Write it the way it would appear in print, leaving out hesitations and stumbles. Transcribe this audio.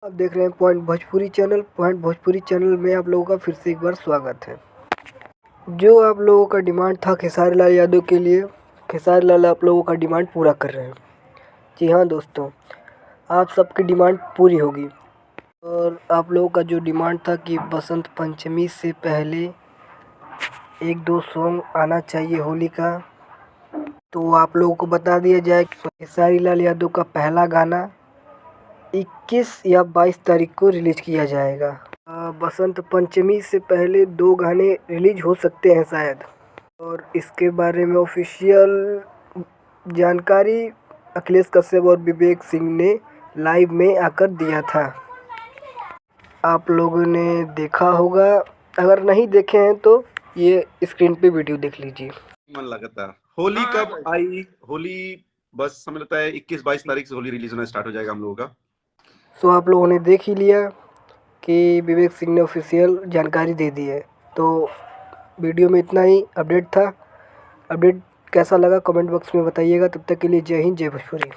आप देख रहे हैं point Bhojpuri channel. Point Bhojpuri channel में आप लोगों का फिर से एक बार स्वागत है। जो आप लोगों का डिमांड था खेसारी लाल यादव के लिए, खेसारी लाल आप लोगों का डिमांड पूरा कर रहे हैं। जी हाँ दोस्तों, आप सबकी डिमांड पूरी होगी। और आप लोगों का जो डिमांड था कि बसंत पंचमी से पहले 1-2 सॉन्ग आना चाहिए होली का, तो आप लोगों को बता दिया जाए कि खेसारी लाल यादव का पहला गाना 21 या 22 तारीख को रिलीज किया जाएगा। बसंत पंचमी से पहले 2 गाने रिलीज हो सकते हैं शायद। और इसके बारे में ऑफिशियल जानकारी अखिलेश कश्यप और विवेक सिंह ने लाइव में आकर दिया था। आप लोगों ने देखा होगा, अगर नहीं देखे हैं तो ये स्क्रीन पे वीडियो देख लीजिए। मन लगता है। होली कब आई? होली बस हमें लगता है 21-22 तारीख से होली रिलीज होना स्टार्ट हो जाएगा हम लोगों का। सो आप लोगों ने देख ही लिया कि विवेक सिंह ने ऑफिशियल जानकारी दे दी है। तो वीडियो में इतना ही अपडेट था। अपडेट कैसा लगा कमेंट बॉक्स में बताइएगा। तब तक के लिए जय हिंद, जय भोजपुरी।